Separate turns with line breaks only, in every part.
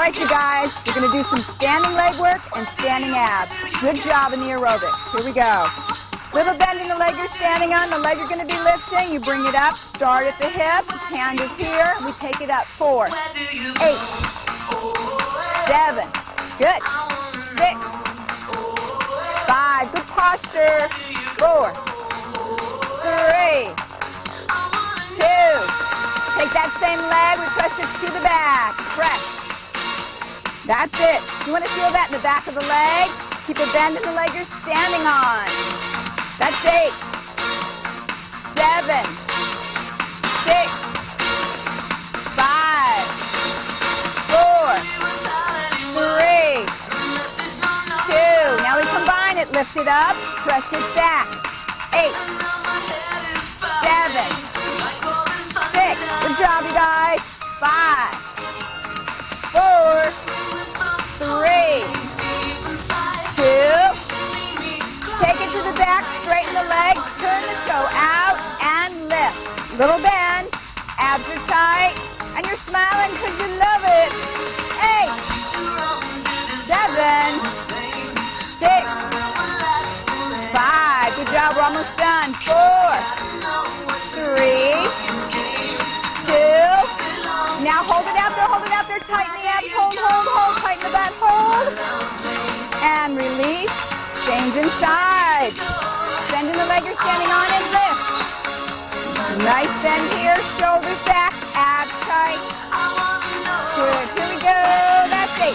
right, you guys, we're going to do some standing leg work and standing abs. Good job in the aerobics. Here we go. Little bend in the leg you're standing on. The leg you're going to be lifting. You bring it up. Start at the hip. Hand is here. We take it up. 4, 8, 7. Good. 6, 5. Good posture. 4, 3, 2. Take that same leg. We press it to the back. Press. That's it. You want to feel that in the back of the leg? Keep a bend in the leg you're standing on. That's 8, 7, 6, 5, 4, 3, 2. Now we combine it. Lift it up. Press it back. 8, 7, 6. Good job, you guys. 5, 4, 3, 2. Take it to the back, straighten the leg, turn the toe out, and lift. Little bend, abs are tight, and you're smiling because you love it. 8, 7, 6, 5. Good job, we're almost done. 4, 3, 2. Now hold it out there, tighten the abs, hold, tighten the butt, hold, and release. Change inside. Bend in the leg you're standing on and lift. Nice bend here, shoulders back, abs tight. Good, here we go. That's 8,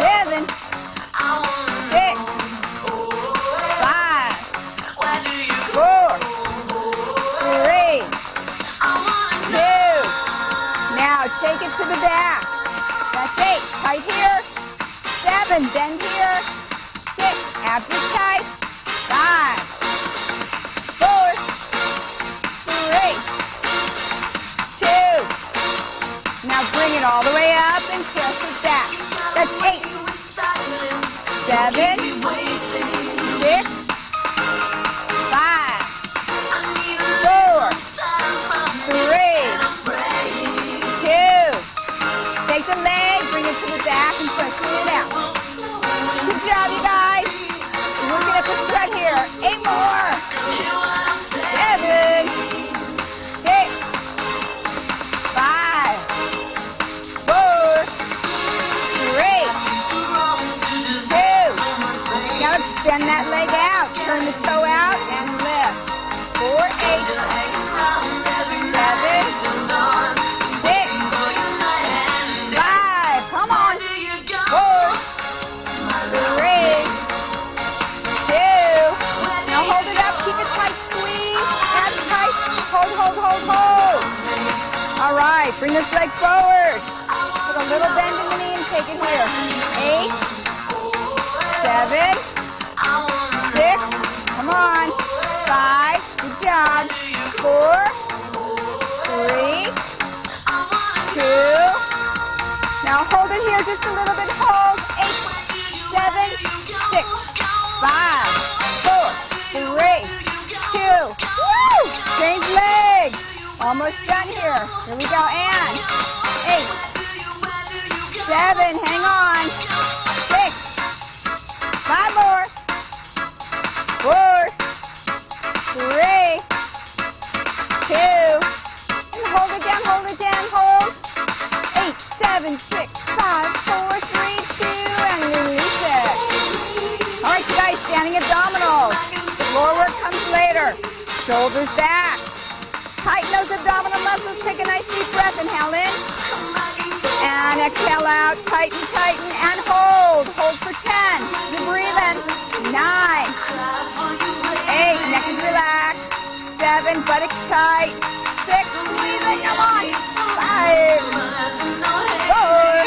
7, 6, 5, 4, 3, 2. Now take it to the back. That's 8, tight here. 7, bend here. 6, abs are tight. 5, 4, 3, 2. Now bring it all the way up and press it back. That's 8, 7, 6, 5, 4, 3, 2. Take the leg, bring it to the back, and press it out. Good job, you guys. Working at the strut here. 8 more. 7, 6, 5, 4, 3, 2. Now extend that leg out. Turn the toe out and lift. 4, 8, 7, 6, 5. Come on. 4, 3, 2. Now hold it up. Keep it tight. Squeeze. Abs tight. Hold. All right. Bring this leg forward. Put a little bend in the knee and take it here. 8, 7, 6. Come on. 5. Good job. 4, 3, 2. Now hold it here just a little bit. Hold. 8, 7, 6, 5, 4, 3, 2. Woo! Change legs. Almost done here. Here we go. And 8, 7. Hang on. 6, 5 more. 4, 3, 2. And hold it down. Hold. 8, 7, 6, 5, 4, 3, 2. And release it. All right, you guys, standing abdominals. The floor work comes later. Shoulders back. Tighten those abdominal muscles. Take a nice deep breath. Inhale in. And exhale out. Tighten, and hold. Hold for 10. You're breathing. 9, 8. Neck is relaxed. 7. Buttocks tight. 6. Breathing. Come on. 5, 4,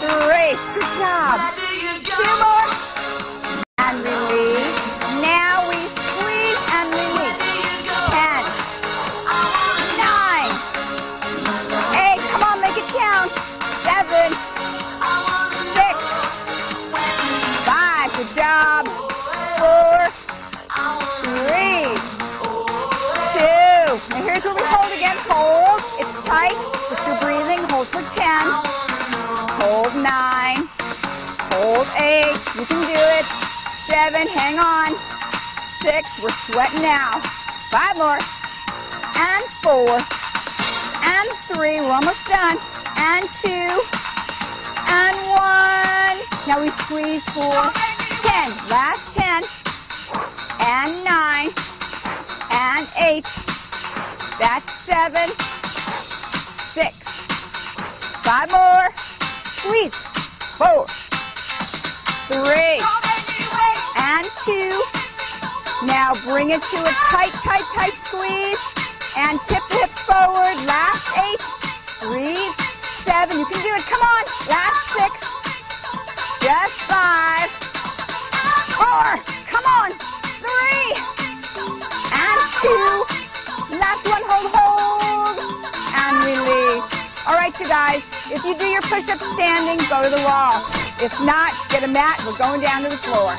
3. Good job. 2 more. And release. Now we squeeze and release. 10, 9, 8. Come on, make it count. 7, 6, 5. Good job. 4, 3, 2. Now here's where we hold again. Hold. It's tight, but you're breathing. You can do it. 7, hang on. 6, we're sweating now. 5 more. And 4. And 3, we're almost done. And 2. And 1. Now we squeeze for 10. Last 10. And 9. And 8. That's 7. 6. 5 more. Squeeze. 4. 3. And 2. Now bring it to a tight, tight, tight squeeze. And tip the hips forward. Last 8. 3. 7. You can do it. Come on. Last 6. Just 5. 4. Come on. 3. And 2. Last one. Hold, hold. And release. All right, you guys. If you do your push-ups standing, go to the wall. If not, get a mat. We're going down to the floor.